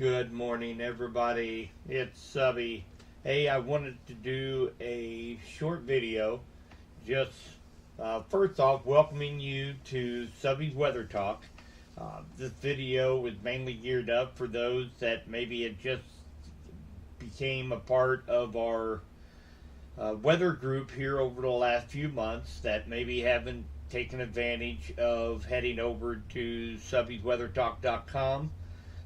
Good morning, everybody. It's Subby. Hey, I wanted to do a short video. Just first off, welcoming you to Subby's Weather Talk. This video is mainly geared up for those that maybe it just became a part of our weather group here over the last few months that maybe haven't taken advantage of heading over to subbysweathertalk.com.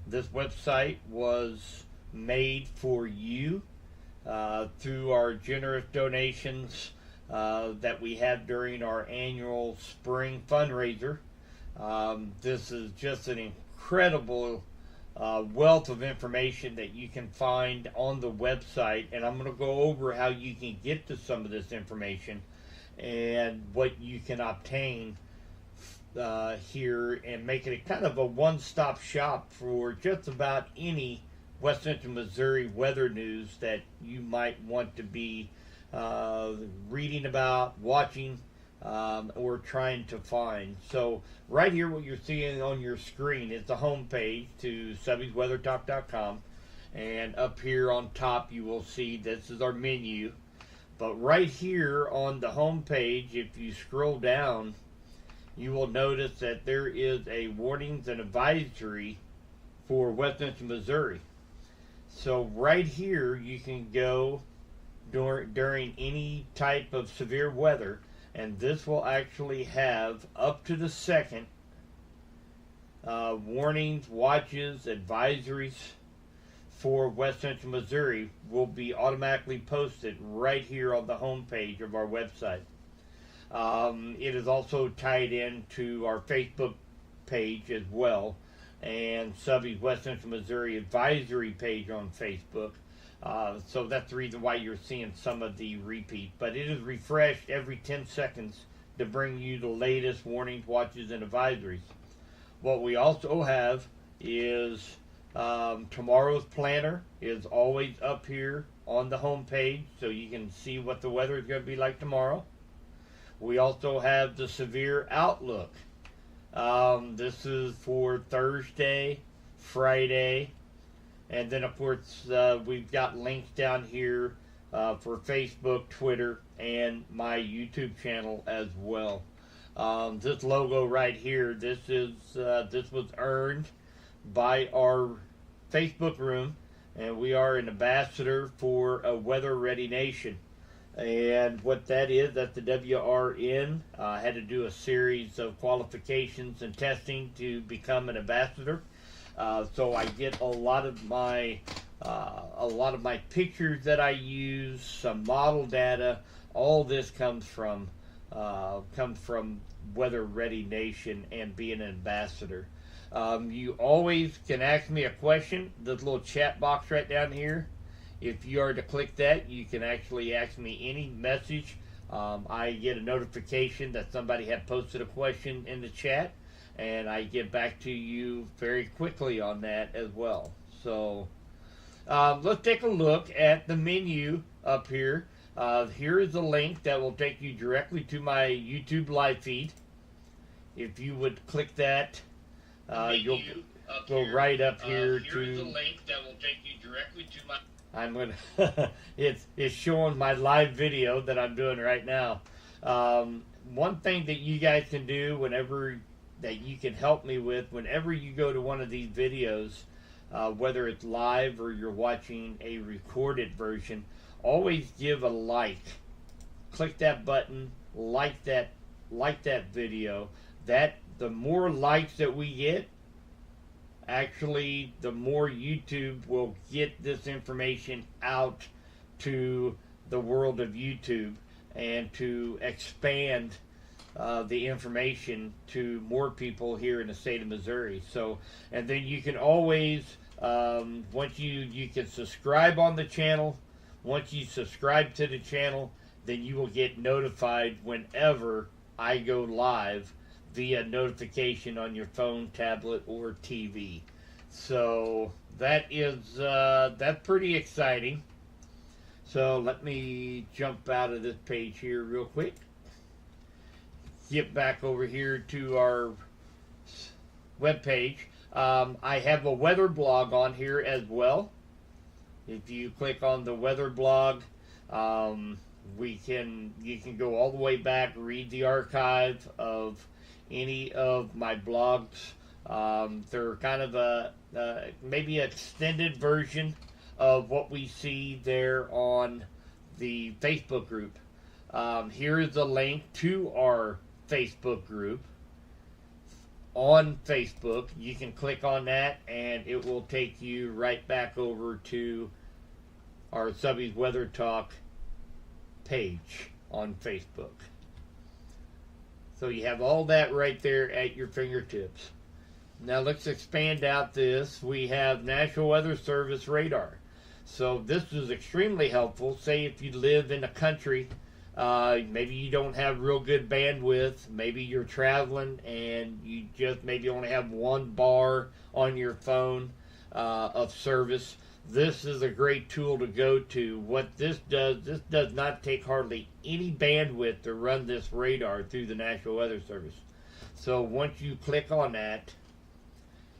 This website was made for you through our generous donations that we have during our annual spring fundraiser. This is just an incredible wealth of information that you can find on the website, and I'm going to go over how you can get to some of this information and what you can obtain here, and make it kind of a one-stop shop for just about any West Central Missouri weather news that you might want to be reading about, watching, or trying to find. So right here, what you're seeing on your screen is the home page to subbysweathertalk.com, and up here on top you will see this is our menu. But right here on the home page, if you scroll down, you will notice that there is a warnings and advisory for West Central Missouri. So right here you can go during any type of severe weather, and this will actually have up to the second warnings, watches, advisories for West Central Missouri will be automatically posted right here on the home page of our website. It is also tied into our Facebook page as well, and Subby's West Central Missouri Advisory page on Facebook. So that's the reason why you're seeing some of the repeat. But it is refreshed every 10 seconds to bring you the latest warnings, watches, and advisories. What we also have is tomorrow's planner is always up here on the home page, so you can see what the weather is going to be like tomorrow. We also have the severe outlook. This is for Thursday, Friday, and then of course we've got links down here for Facebook, Twitter, and my YouTube channel as well. This logo right here, this was earned by our Facebook room, and we are an ambassador for a Weather Ready Nation. And what that is, that the WRN had to do a series of qualifications and testing to become an ambassador. So I get a lot of my pictures that I use, some model data. All this comes from Weather Ready Nation and being an ambassador. You always can ask me a question. This little chat box right down here. If you are to click that, you can actually ask me any message. I get a notification that somebody had posted a question in the chat, and I get back to you very quickly on that as well. So let's take a look at the menu up here. Here is a link that will take you directly to my YouTube live feed. If you would click that, you'll go right up here to... Here is a link that will take you directly to my... I'm gonna. it's showing my live video that I'm doing right now. One thing that you guys can do whenever that you can help me with, whenever you go to one of these videos, whether it's live or you're watching a recorded version, always give a like. Click that button, like that video. That the more likes that we get, actually, the more YouTube will get this information out to the world of YouTube, and to expand the information to more people here in the state of Missouri. So, and then you can always, once you can subscribe on the channel. Once you subscribe to the channel, then you will get notified whenever I go live via notification on your phone, tablet, or TV. So that is that's pretty exciting. So let me jump out of this page here real quick. Get back over here to our web page. I have a weather blog on here as well. If you click on the weather blog, you can go all the way back, read the archive of any of my blogs. They're kind of a maybe an extended version of what we see there on the Facebook group. Here is the link to our Facebook group on Facebook. You can click on that and it will take you right back over to our Subby's Weather Talk page on Facebook. So you have all that right there at your fingertips. Now let's expand out this. We have National Weather Service radar. So this is extremely helpful. Say if you live in a country, maybe you don't have real good bandwidth, maybe you're traveling and you just maybe only have one bar on your phone of service. This is a great tool to go to. What this does not take hardly any bandwidth to run this radar through the National Weather Service. So once you click on that,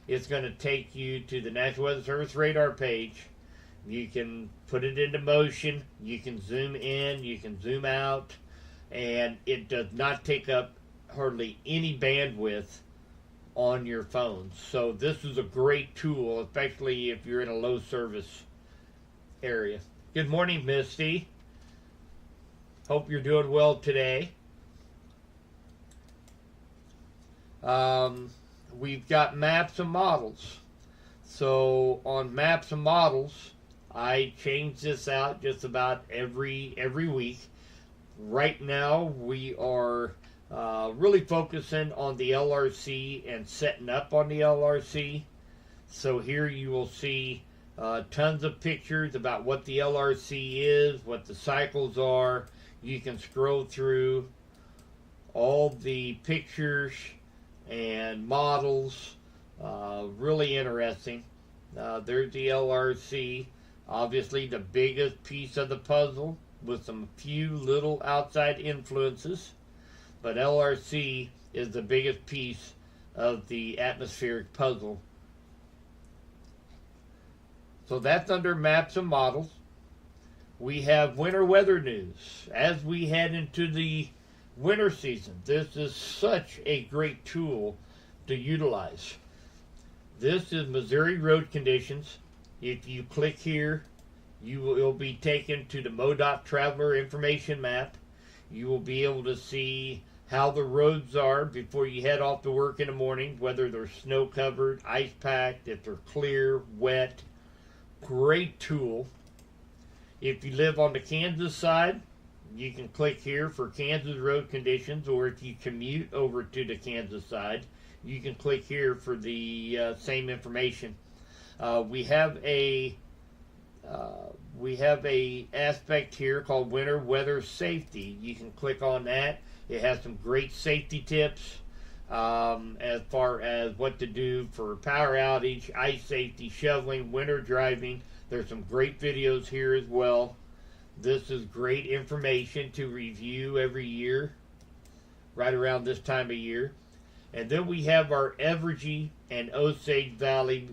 it's going to take you to the National Weather Service radar page. You can put it into motion, you can zoom in, you can zoom out, and it does not take up hardly any bandwidth on your phone. So this is a great tool, especially if you're in a low service area. Good morning, Misty. Hope you're doing well today. We've got maps and models. So on maps and models, I change this out just about every week. Right now, we are really focusing on the LRC and setting up on the LRC. So here you will see tons of pictures about what the LRC is, what the cycles are. You can scroll through all the pictures and models. Really interesting. There's the LRC. Obviously the biggest piece of the puzzle with some few little outside influences. But LRC is the biggest piece of the atmospheric puzzle. So that's under maps and models. We have winter weather news. As we head into the winter season, this is such a great tool to utilize. This is Missouri road conditions. If you click here, you will be taken to the MoDOT Traveler Information Map. You will be able to see how the roads are before you head off to work in the morning, whether they're snow covered, ice packed, if they're clear, wet. Great tool. If you live on the Kansas side, you can click here for Kansas road conditions, or if you commute over to the Kansas side, you can click here for the same information. We have a aspect here called Winter Weather Safety. You can click on that. It has some great safety tips as far as what to do for power outage, ice safety, shoveling, winter driving. There's some great videos here as well. This is great information to review every year, right around this time of year. And then we have our Evergy and Osage Valley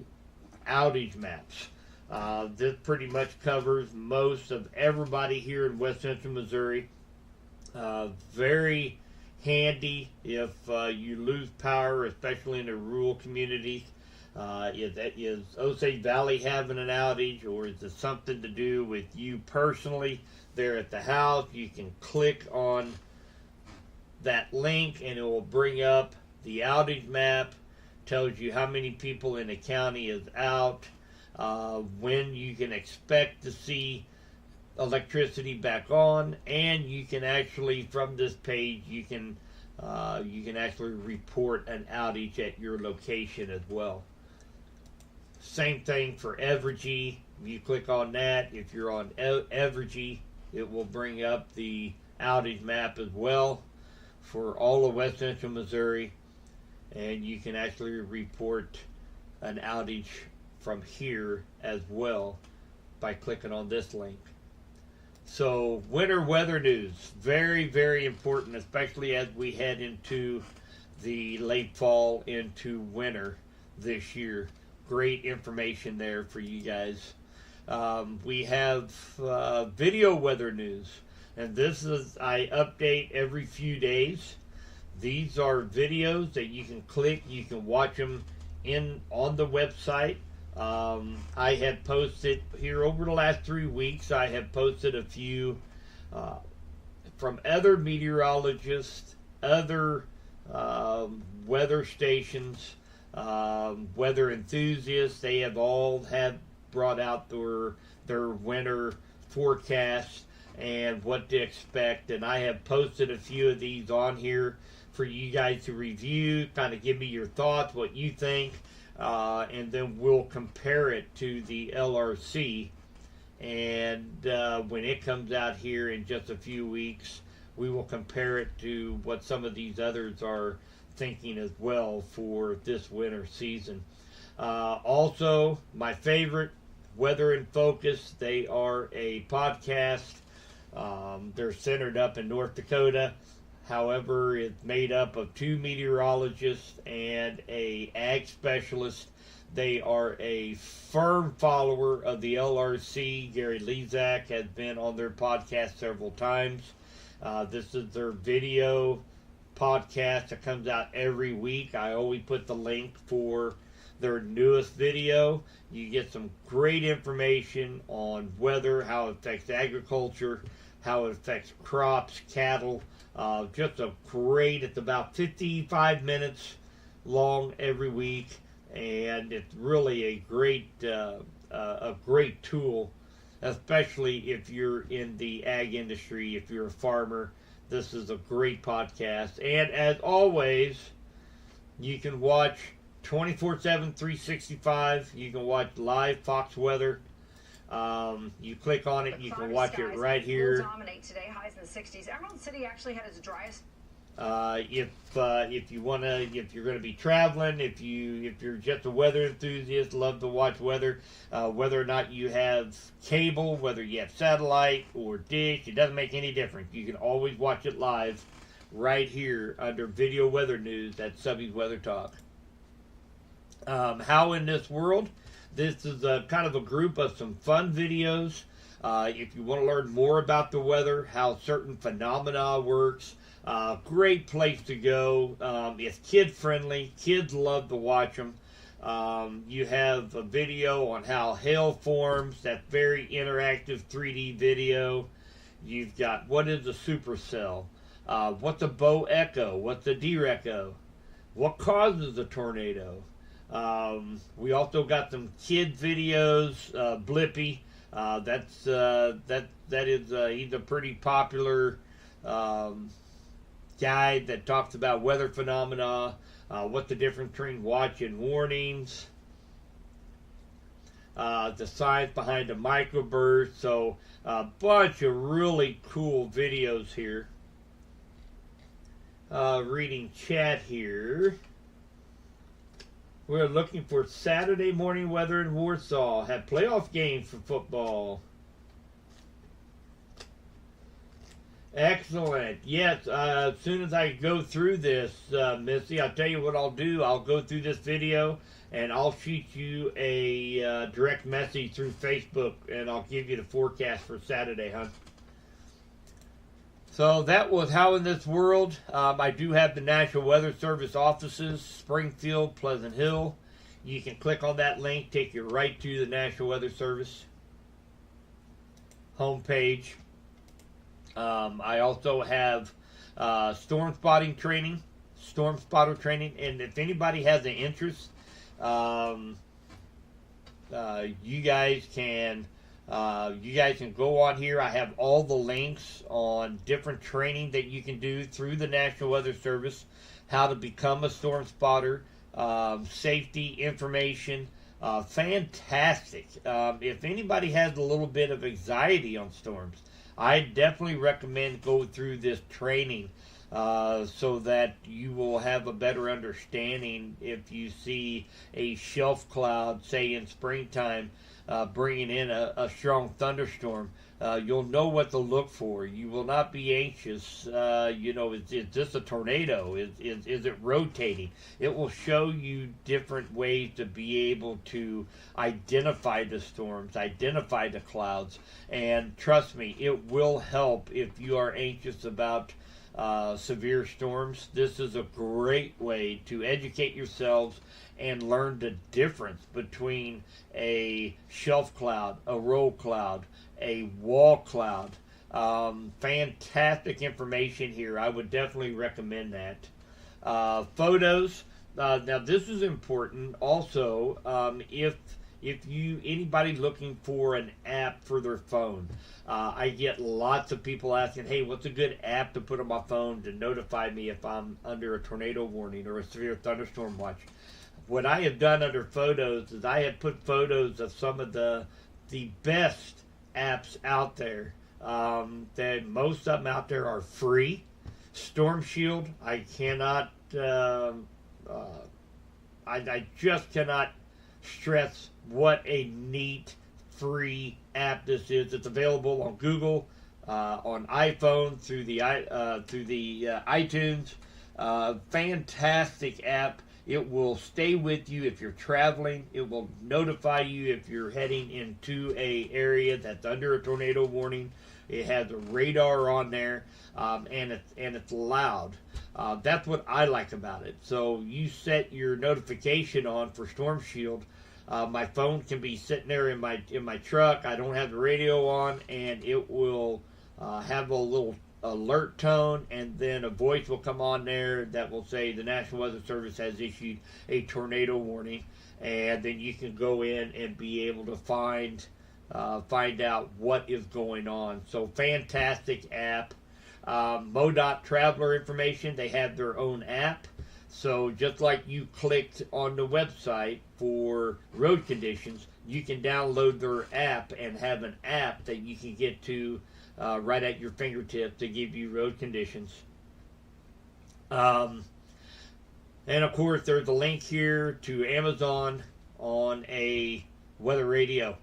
outage maps. This pretty much covers most of everybody here in West Central Missouri. Very handy if you lose power, especially in the rural communities. Is Osage Valley having an outage, or is it something to do with you personally there at the house? You can click on that link and it will bring up the outage map, tells you how many people in the county is out, when you can expect to see electricity back on, and you can actually, from this page, you can actually report an outage at your location as well. Same thing for Evergy. If you click on that, if you're on Evergy, it will bring up the outage map as well for all of West Central Missouri, and you can actually report an outage from here as well by clicking on this link. So winter weather news, very, very important, especially as we head into the late fall into winter. this year. Great information there for you guys. We have video weather news, and this is, I update every few days. These are videos that you can click, you can watch them on the website. I have posted here over the last 3 weeks, I have posted a few from other meteorologists, other weather stations, weather enthusiasts. They have all brought out their winter forecast and what to expect, and I have posted a few of these on here for you guys to review, kind of give me your thoughts, what you think, and then we'll compare it to the LRC. And when it comes out here in just a few weeks, we will compare it to what some of these others are thinking as well for this winter season. Also, my favorite, Weather in Focus. They are a podcast. They're centered up in North Dakota. However, it's made up of 2 meteorologists and a ag specialist. They are a firm follower of the LRC. Gary Lezak has been on their podcast several times. This is their video podcast that comes out every week. I always put the link for their newest video. You get some great information on weather, how it affects agriculture, how it affects crops, cattle. Just a great, it's about 55 minutes long every week, and it's really a great tool, especially if you're in the ag industry, if you're a farmer. This is a great podcast. And as always, you can watch 24/7, 365. You can watch live Fox Weather. You click on it, you can watch it right here. Dominate today, highs in the 60s. Emerald City actually had its driest. If you're going to be traveling, if you're just a weather enthusiast, love to watch weather, whether or not you have cable, whether you have satellite or dish, it doesn't make any difference. You can always watch it live right here under Video Weather News at Subby's Weather Talk. How in This World? This is a kind of a group of some fun videos. If you want to learn more about the weather, how certain phenomena works, great place to go. It's kid friendly. Kids love to watch them. You have a video on how hail forms. That's very interactive 3D video. You've got what is a supercell? What's a bow echo? What's a deer echo? What causes a tornado? We also got some kid videos. Blippi. He's a pretty popular guy that talks about weather phenomena, what's the difference between watch and warnings, the science behind a microburst. So a bunch of really cool videos here. Reading chat here. We're looking for Saturday morning weather in Warsaw. Have playoff games for football. Excellent. Yes, as soon as I go through this, Missy, I'll tell you what I'll do. I'll go through this video, and I'll shoot you a direct message through Facebook, and I'll give you the forecast for Saturday, hon. So that was How in This World. I do have the National Weather Service offices, Springfield, Pleasant Hill. You can click on that link, take you right to the National Weather Service homepage. I also have storm spotter training, and if anybody has an interest, you guys can go on here. I have all the links on different training that you can do through the National Weather Service, how to become a storm spotter, safety information. Fantastic. If anybody has a little bit of anxiety on storms, I definitely recommend going through this training so that you will have a better understanding if you see a shelf cloud, say in springtime. bringing in a strong thunderstorm, you'll know what to look for. You will not be anxious. Is this a tornado? Is it rotating? It will show you different ways to be able to identify the storms, identify the clouds, and trust me, it will help if you are anxious about severe storms. This is a great way to educate yourselves and learn the difference between a shelf cloud, a roll cloud, a wall cloud. Fantastic information here. I would definitely recommend that. Photos. Now this is important. Also, if anybody looking for an app for their phone, I get lots of people asking, "Hey, what's a good app to put on my phone to notify me if I'm under a tornado warning or a severe thunderstorm watch?" What I have done under photos is I have put photos of some of the best apps out there. That most of them out there are free. Storm Shield, I cannot. I just cannot stress what a neat free app this is. It's available on Google, on iPhone through the iTunes. Fantastic app. It will stay with you if you're traveling. It will notify you if you're heading into a area that's under a tornado warning. It has a radar on there, and it's loud. That's what I like about it. So you set your notification on for Storm Shield. My phone can be sitting there in my truck. I don't have the radio on, and it will have a little alert tone, and then a voice will come on there that will say the National Weather Service has issued a tornado warning, and then you can go in and be able to find out what is going on. So fantastic app. MoDOT traveler information, they have their own app. So just like you clicked on the website for road conditions, you can download their app and have an app that you can get to right at your fingertips to give you road conditions. And of course, there's a link here to Amazon on a weather radio.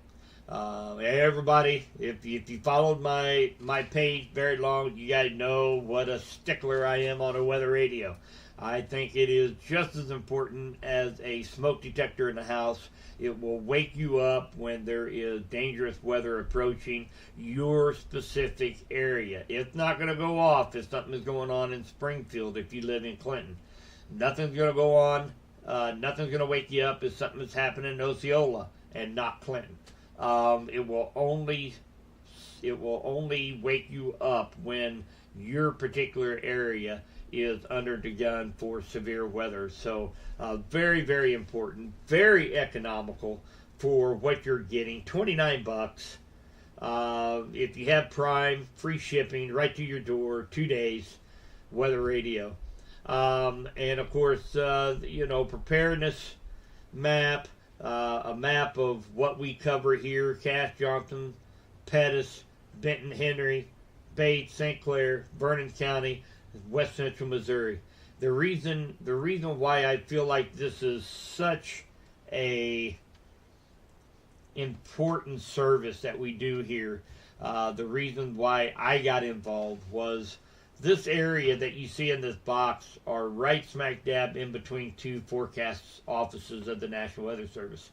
Everybody, if you followed my page very long, you guys know what a stickler I am on a weather radio. I think it is just as important as a smoke detector in the house. It will wake you up when there is dangerous weather approaching your specific area. It's not going to go off if something is going on in Springfield if you live in Clinton. Nothing's going to go on. Nothing's going to wake you up if something is happening in Osceola and not Clinton. It will only wake you up when your particular area is under the gun for severe weather. So very, very important, very economical for what you're getting. $29. If you have Prime, free shipping right to your door, 2 days, weather radio. And of course, preparedness map, a map of what we cover here: Cass, Johnson, Pettis, Benton, Henry, Bates, St. Clair, Vernon County, West Central Missouri. The reason why I feel like this is such a important service that we do here, the reason why I got involved was this area that you see in this box are right smack dab in between two forecast offices of the National Weather Service.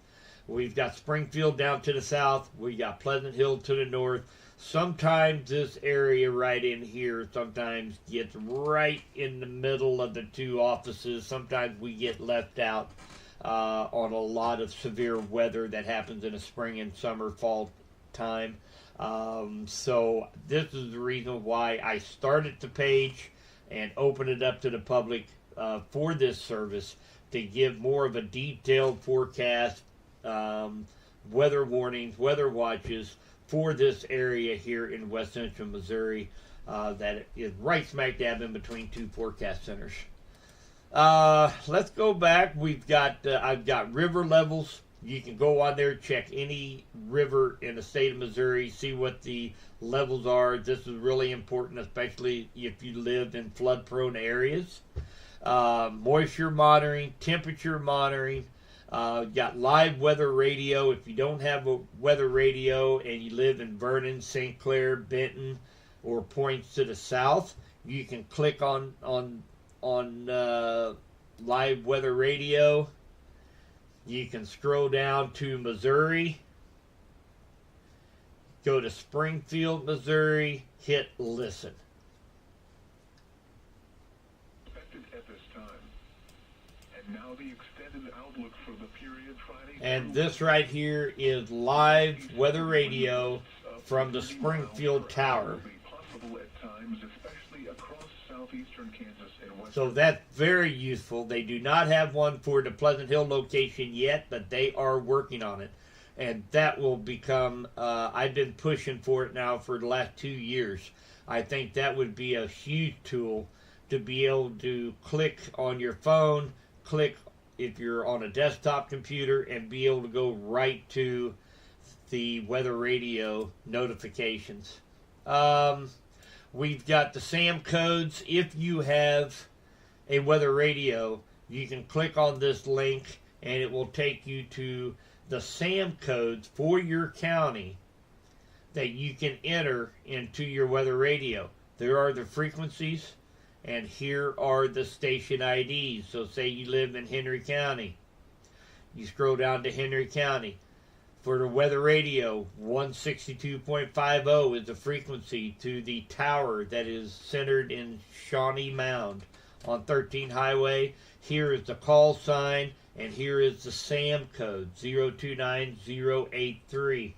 We've got Springfield down to the south. We got Pleasant Hill to the north. Sometimes this area right in here sometimes gets right in the middle of the two offices. Sometimes we get left out on a lot of severe weather that happens in the spring and summer, fall time. So this is the reason why I started the page and opened it up to the public for this service, to give more of a detailed forecast, weather warnings, weather watches for this area here in West Central Missouri, that is right smack dab in between two forecast centers. Let's go back. I've got river levels. You can go on there, check any river in the state of Missouri, see what the levels are. This is really important, especially if you live in flood-prone areas. Moisture monitoring, temperature monitoring, Got live weather radio. If you don't have a weather radio and you live in Vernon, St. Clair, Benton, or points to the south, you can click on live weather radio. You can scroll down to Missouri, go to Springfield, Missouri, hit listen. At this time. And now the extended outlook for the period Friday. And this right here is live weather radio from the Springfield Tower. Possible at times, especially across southeastern Kansas and western. So that's very useful. They do not have one for the Pleasant Hill location yet, but they are working on it. And that will become, I've been pushing for it now for the last 2 years. I think that would be a huge tool to be able to click on your phone, click if you're on a desktop computer, and be able to go right to the weather radio notifications. We've got the SAM codes. If you have a weather radio, you can click on this link and it will take you to the SAM codes for your county that you can enter into your weather radio. There are the frequencies, and here are the station IDs. So say you live in Henry County. You scroll down to Henry County. For the weather radio, 162.50 is the frequency to the tower that is centered in Shawnee Mound on 13 Highway. Here is the call sign, and here is the SAM code, 029083.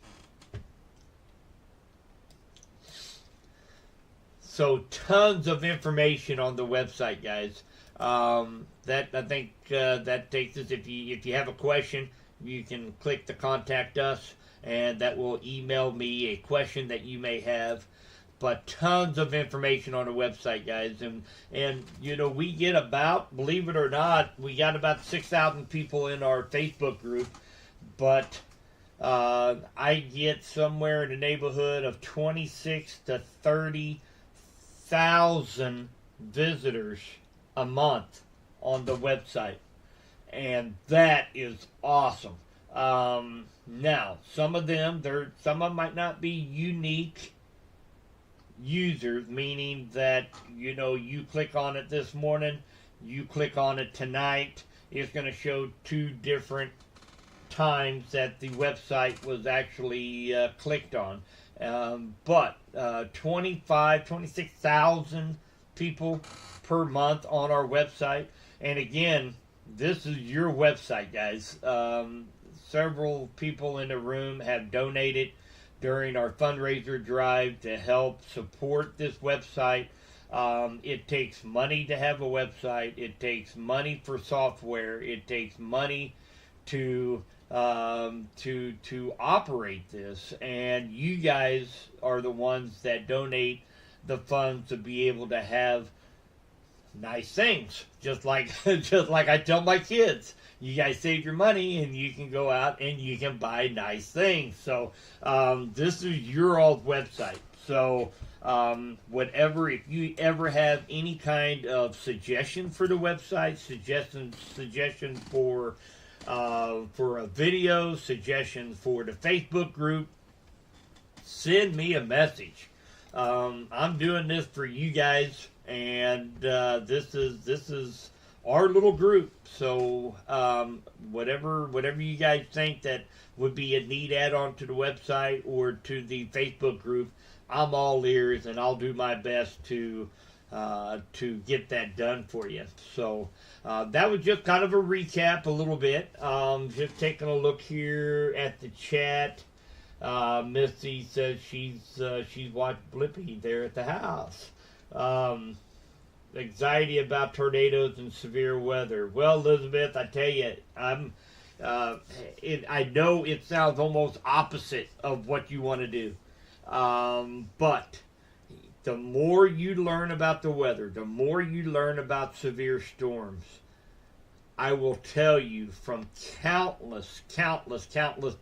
So tons of information on the website, guys. That I think that takes us. If you have a question, you can click the contact us, and that will email me a question that you may have. But tons of information on the website, guys, and you know, we get about, believe it or not, we got about 6,000 people in our Facebook group, but I get somewhere in the neighborhood of 26 to 30,000 visitors a month on the website. And that is awesome. Now, some of them might not be unique users, meaning that, you know, you click on it this morning, you click on it tonight, it's going to show 2 different times that the website was actually clicked on. But 26,000 people per month on our website. And again, this is your website, guys. Several people in the room have donated during our fundraiser drive to help support this website. It takes money to have a website. It takes money for software. It takes money to operate this. And you guys are the ones that donate the funds to be able to have nice things, just like I tell my kids, you guys save your money and you can go out and you can buy nice things. So this is your old website. So whatever, if you ever have any kind of suggestion for the website, suggestion for a video, suggestions for the Facebook group, send me a message. I'm doing this for you guys. And this is our little group. So whatever you guys think that would be a neat add-on to the website or to the Facebook group, I'm all ears, and I'll do my best to get that done for you. So that was just kind of a recap, a little bit. Just taking a look here at the chat. Missy says she's watched Blippi there at the house. Anxiety about tornadoes and severe weather. Well, Elizabeth, I tell you, I know it sounds almost opposite of what you want to do. But the more you learn about the weather, the more you learn about severe storms, I will tell you from countless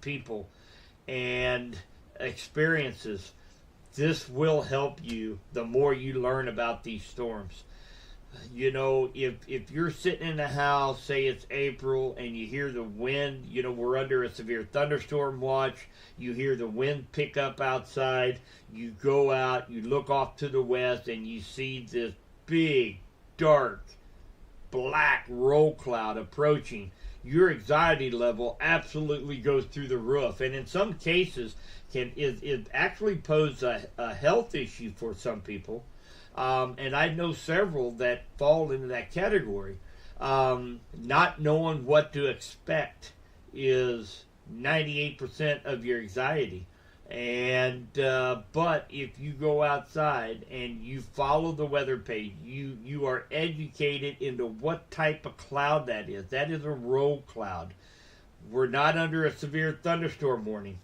people and experiences, this will help you the more you learn about these storms. You know, if you're sitting in the house, say it's April, and you hear the wind, you know, we're under a severe thunderstorm watch, you hear the wind pick up outside, you go out, you look off to the west, and you see this big, dark, black roll cloud approaching, your anxiety level absolutely goes through the roof. And in some cases, it actually pose a health issue for some people. And I know several that fall into that category. Not knowing what to expect is 98% of your anxiety. And but if you go outside and you follow the weather page, you are educated into what type of cloud that is. That is a roll cloud. We're not under a severe thunderstorm warning.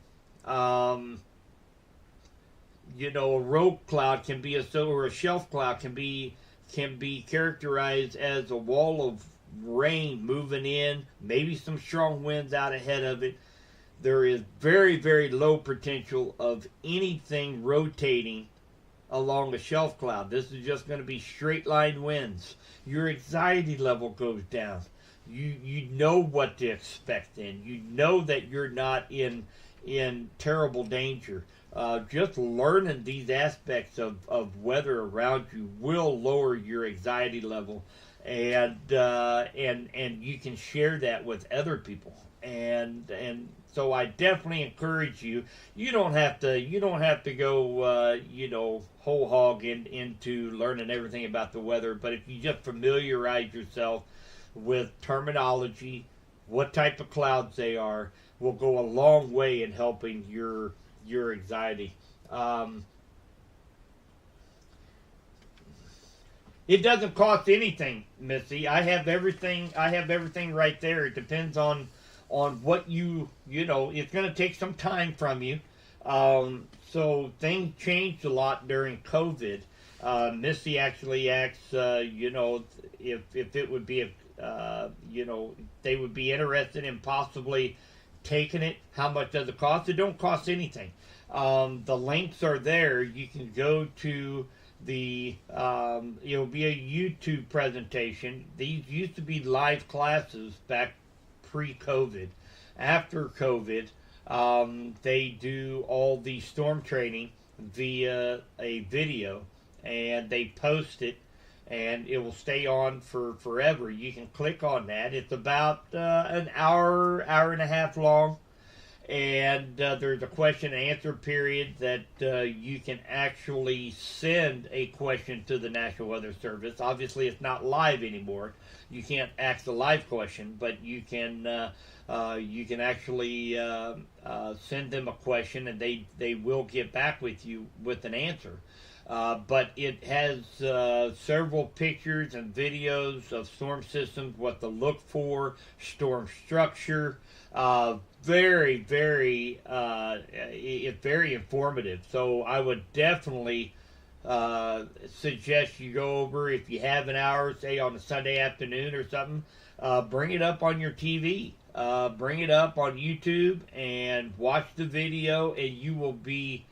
You know, a roll cloud can be or a shelf cloud can be characterized as a wall of rain moving in, maybe some strong winds out ahead of it. There is very, very low potential of anything rotating along a shelf cloud. This is just going to be straight line winds. Your anxiety level goes down. You know what to expect then. You know that you're not in terrible danger. Just learning these aspects of weather around you will lower your anxiety level, and you can share that with other people. And so I definitely encourage you. You don't have to go whole hog into learning everything about the weather. But if you just familiarize yourself with terminology, what type of clouds they are, will go a long way in helping your anxiety. It doesn't cost anything, Missy. I have everything right there. It depends on what you know. It's going to take some time from you. So things changed a lot during COVID. Missy actually asked, if it would be they would be interested in possibly taking it. How much does it cost? It don't cost anything. The links are there. You can go to the it'll be a YouTube presentation. These used to be live classes back pre-COVID. After COVID, they do all the storm training via a video, and they post it, and it will stay on for forever. You can click on that. It's about an hour and a half long, and there's a question and answer period that you can actually send a question to the National Weather Service. Obviously, it's not live anymore. You can't ask a live question, but you can actually send them a question, and they will get back with you with an answer. But it has several pictures and videos of storm systems, what to look for, storm structure. Very, very, it's very informative. So I would definitely suggest you go over, if you have an hour, say on a Sunday afternoon or something, bring it up on your TV. Bring it up on YouTube and watch the video, and you will be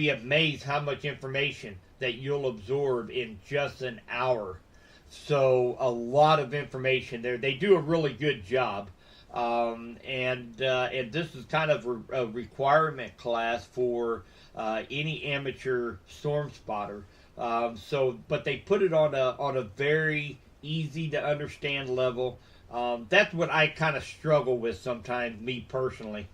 amazed how much information that you'll absorb in just an hour. So a lot of information there. They do a really good job. And this is kind of a requirement class for any amateur storm spotter. But they put it on a very easy to understand level. That's what I kind of struggle with sometimes, me personally.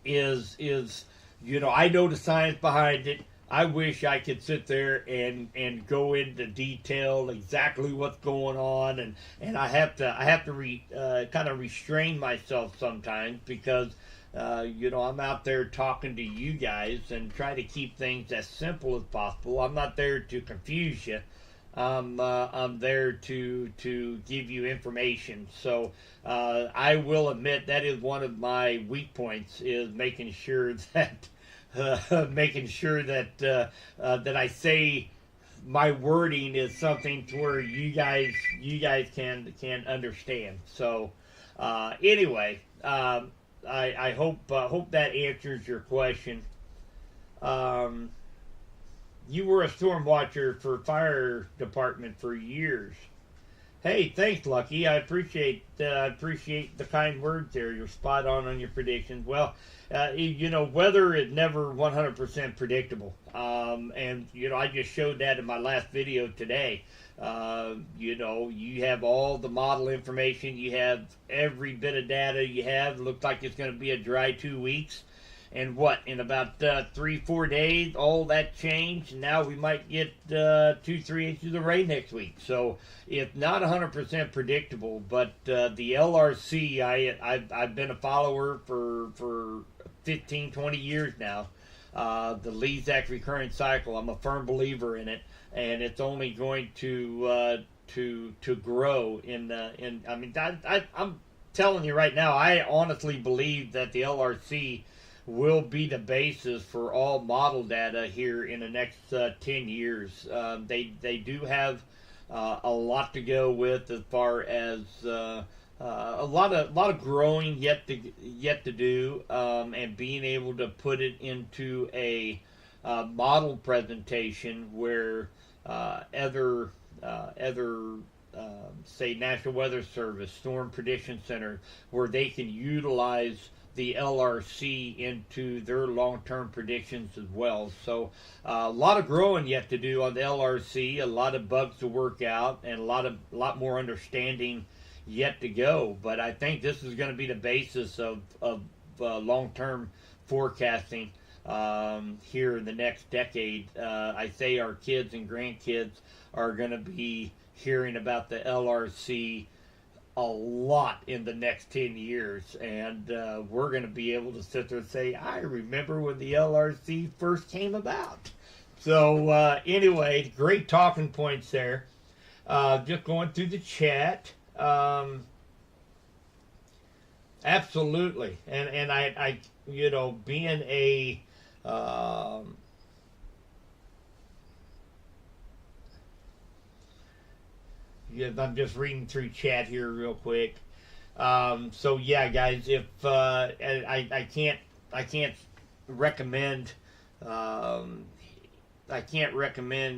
Is I know the science behind it. I wish I could sit there and go into detail exactly what's going on, and I have to kind of restrain myself sometimes, because I'm out there talking to you guys and try to keep things as simple as possible. I'm not there to confuse you. I'm there to give you information. So I will admit that is one of my weak points, is making sure that that I say my wording is something to where you guys can understand. So anyway, I hope that answers your question. you were a storm watcher for fire department for years. Hey, thanks, Lucky. I appreciate the kind words there. You're spot on your predictions. Well, weather is never 100% predictable, and I just showed that in my last video today. You have all the model information. You have every bit of data you have. It looks like it's going to be a dry 2 weeks. And in about 3-4 days, all that changed. Now we might get 2-3 inches of rain next week. So it's not 100% predictable. But the LRC, I've been a follower for 15-20 years now. The Lezak recurrent cycle, I'm a firm believer in it, and it's only going to grow. I'm telling you right now, I honestly believe that the LRC will be the basis for all model data here in the next 10 years. They do have a lot to go with as far as a lot of growing yet to do, and being able to put it into a model presentation where other say National Weather Service, Storm Prediction Center, where they can utilize the LRC into their long-term predictions as well. So a lot of growing yet to do on the LRC, a lot of bugs to work out, and a lot more understanding yet to go. But I think this is going to be the basis of long-term forecasting here in the next decade. I say our kids and grandkids are going to be hearing about the LRC a lot in the next 10 years, and we're going to be able to sit there and say, I remember when the LRC first came about. So anyway, great talking points there. Just going through the chat. Absolutely, and I being a I'm just reading through chat here real quick. So yeah, guys, if I can't recommend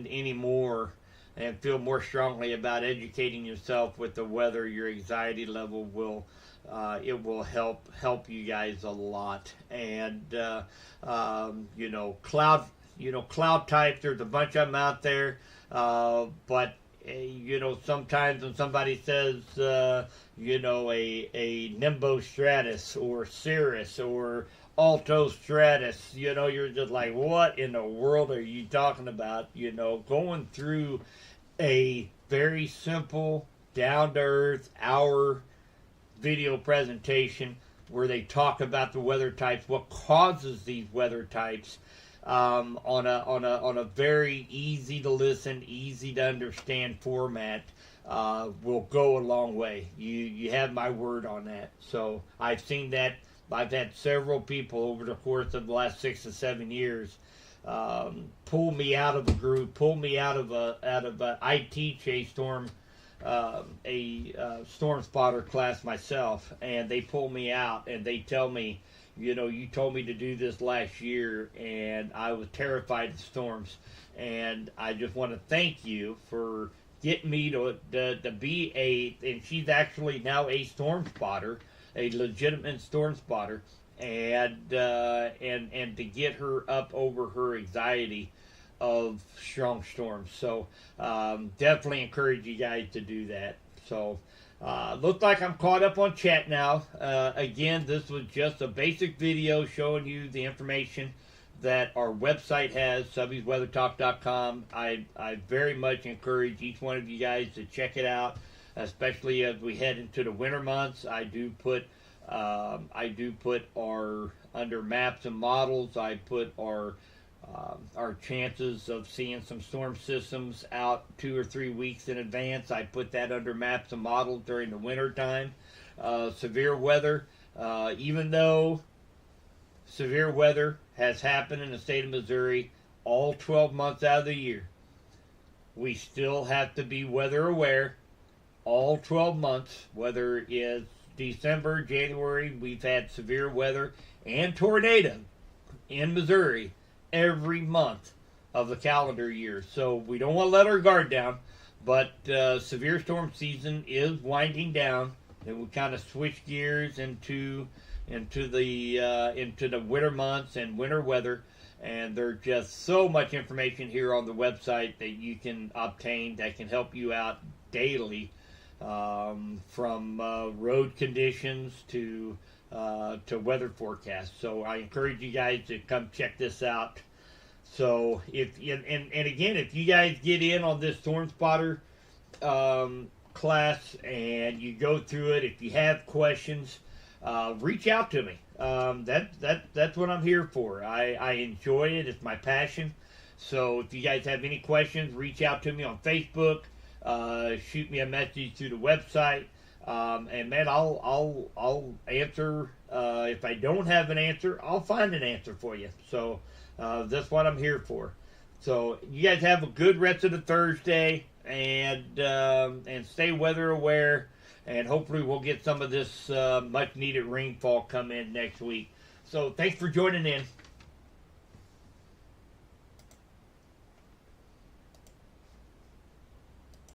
any more and feel more strongly about educating yourself with the weather. Your anxiety level will help you guys a lot. And cloud types, there's a bunch of them out there, but sometimes when somebody says, a nimbostratus or cirrus or altostratus, you're just like, what in the world are you talking about? Going through a very simple, down-to-earth hour video presentation where they talk about the weather types, what causes these weather types, on a very easy to listen, easy to understand format, will go a long way. You have my word on that. So I've seen that. I've had several people over the course of the last 6 to 7 years pull me out of a group, pull me out of a I teach a storm spotter class myself, and they pull me out and they tell me, you told me to do this last year, and I was terrified of storms. And I just want to thank you for getting me to be and she's actually now a storm spotter, a legitimate storm spotter, and to get her up over her anxiety of strong storms. So definitely encourage you guys to do that. So looks like I'm caught up on chat now. Again, this was just a basic video showing you the information that our website has, subbiesweathertalk.com. I very much encourage each one of you guys to check it out, especially as we head into the winter months. I do put our under maps and models. I put our chances of seeing some storm systems out 2 or 3 weeks in advance. I put that under maps and models during the winter time. Severe weather, even though severe weather has happened in the state of Missouri all 12 months out of the year, we still have to be weather aware all 12 months, whether it's December, January. We've had severe weather and tornado in Missouri every month of the calendar year. So we don't want to let our guard down, but severe storm season is winding down, and we kind of switch gears into the winter months and winter weather. And there's just so much information here on the website that you can obtain that can help you out daily, from road conditions to weather forecasts. So I encourage you guys to come check this out. So if again, if you guys get in on this Storm Spotter class and you go through it, if you have questions, reach out to me. That's what I'm here for. I enjoy it. It's my passion. So if you guys have any questions, reach out to me on Facebook. Shoot me a message through the website. And man, I'll answer. If I don't have an answer, I'll find an answer for you. So that's what I'm here for. So you guys have a good rest of the Thursday, and stay weather aware. And hopefully we'll get some of this much needed rainfall come in next week. So thanks for joining in.